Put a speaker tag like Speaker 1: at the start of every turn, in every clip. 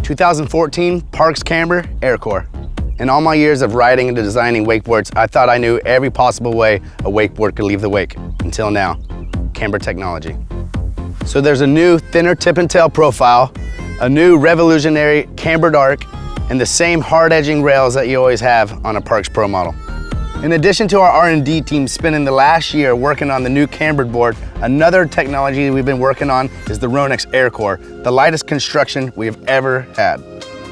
Speaker 1: 2014 Parks Camber Aircore. In all my years of riding and designing wakeboards, I thought I knew every possible way a wakeboard could leave the wake. Until now, Camber technology. So there's a new thinner tip and tail profile, a new revolutionary cambered arc, and the same hard edging rails that you always have on a Parks Pro model. In addition to our R&D team spending the last year working on the new cambered board, another technology we've been working on is the Ronix Aircore, the lightest construction we have ever had.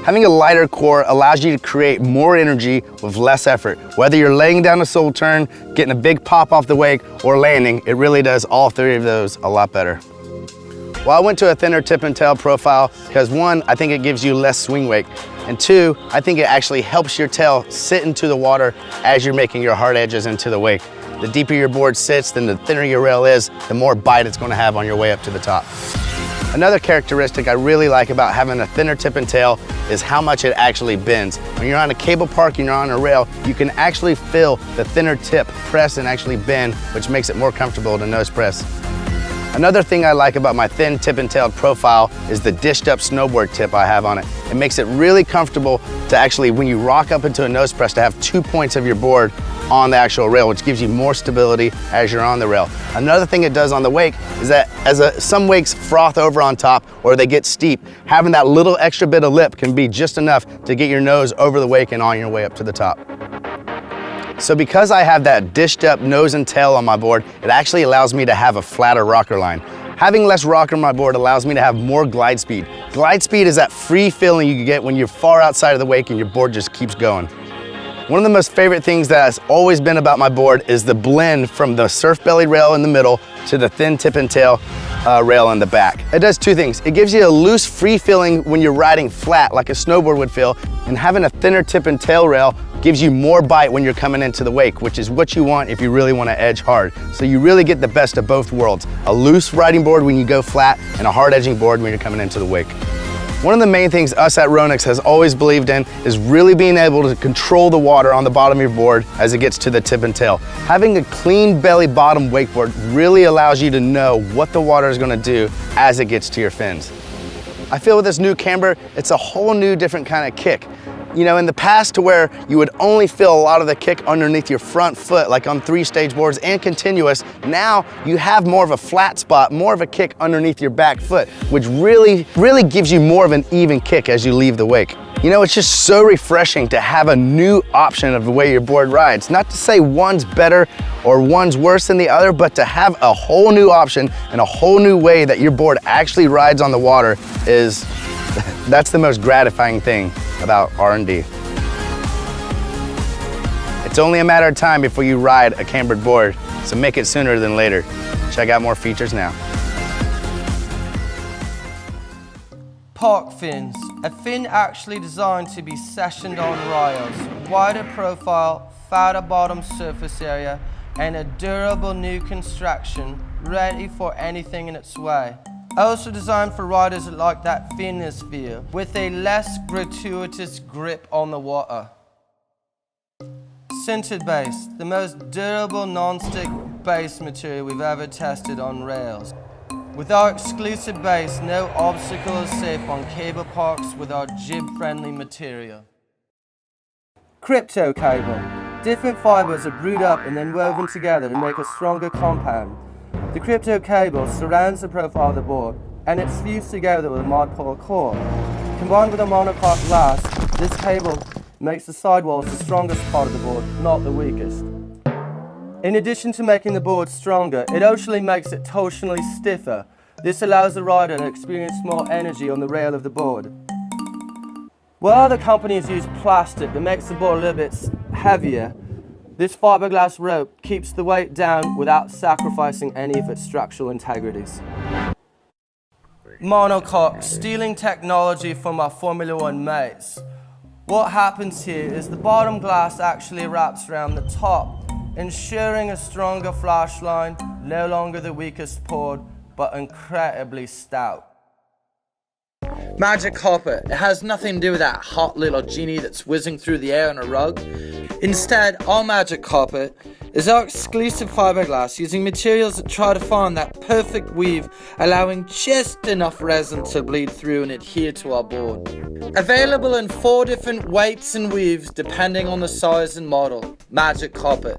Speaker 1: Having a lighter core allows you to create more energy with less effort. Whether you're laying down a sole turn, getting a big pop off the wake, or landing, it really does all three of those a lot better. Well, I went to a thinner tip and tail profile because one, I think it gives you less swing wake, and two, I think it actually helps your tail sit into the water as you're making your hard edges into the wake. The deeper your board sits, then the thinner your rail is, the more bite it's going to have on your way up to the top. Another characteristic I really like about having a thinner tip and tail is how much it actually bends. When you're on a cable park and you're on a rail, you can actually feel the thinner tip press and actually bend, which makes it more comfortable to nose press. Another thing I like about my thin tip and tailed profile is the dished up snowboard tip I have on it. It makes it really comfortable to actually, when you rock up into a nose press, to have 2 points of your board on the actual rail, which gives you more stability as you're on the rail. Another thing it does on the wake is that some wakes froth over on top or they get steep, having that little extra bit of lip can be just enough to get your nose over the wake and on your way up to the top. So because I have that dished up nose and tail on my board, it actually allows me to have a flatter rocker line. Having less rocker on my board allows me to have more glide speed. Glide speed is that free feeling you get when you're far outside of the wake and your board just keeps going. One of the most favorite things that has always been about my board is the blend from the surf belly rail in the middle to the thin tip and tail rail in the back. It does two things. It gives you a loose, free feeling when you're riding flat like a snowboard would feel, and having a thinner tip and tail rail gives you more bite when you're coming into the wake, which is what you want if you really want to edge hard. So you really get the best of both worlds. A loose riding board when you go flat and a hard edging board when you're coming into the wake. One of the main things us at Ronix has always believed in is really being able to control the water on the bottom of your board as it gets to the tip and tail. Having a clean belly bottom wakeboard really allows you to know what the water is going to do as it gets to your fins. I feel with this new camber, it's a whole new different kind of kick. You know, in the past to where you would only feel a lot of the kick underneath your front foot, like on 3-stage boards and continuous, now you have more of a flat spot, more of a kick underneath your back foot, which really gives you more of an even kick as you leave the wake. You know, it's just so refreshing to have a new option of the way your board rides. Not to say one's better or one's worse than the other, but to have a whole new option and a whole new way that your board actually rides on the water that's the most gratifying thing about R&D. It's only a matter of time before you ride a cambered board, so make it sooner than later. Check out more features now.
Speaker 2: Park fins. A fin actually designed to be sessioned on rails, wider profile, fatter bottom surface area, and a durable new construction ready for anything in its way. Also designed for riders that like that thinness feel, with a less gratuitous grip on the water. Sintered base, the most durable non-stick base material we've ever tested on rails. With our exclusive base, no obstacle is safe on cable parks with our jib-friendly material. Crypto cable. Different fibers are brewed up and then woven together to make a stronger compound. The crypto cable surrounds the profile of the board and it's fused together with a modpole core. Combined with a monocoque glass, this cable makes the sidewalls the strongest part of the board, not the weakest. In addition to making the board stronger, it actually makes it torsionally stiffer. This allows the rider to experience more energy on the rail of the board. While other companies use plastic that makes the board a little bit heavier, this fiberglass rope keeps the weight down without sacrificing any of its structural integrities. Monocoque, stealing technology from our Formula One mates. What happens here is the bottom glass actually wraps around the top, ensuring a stronger flash line, no longer the weakest board, but incredibly stout.
Speaker 3: Magic carpet. It has nothing to do with that hot little genie that's whizzing through the air on a rug. Instead, our magic carpet is our exclusive fiberglass using materials that try to find that perfect weave, allowing just enough resin to bleed through and adhere to our board. Available in 4 different weights and weaves depending on the size and model. Magic Carpet.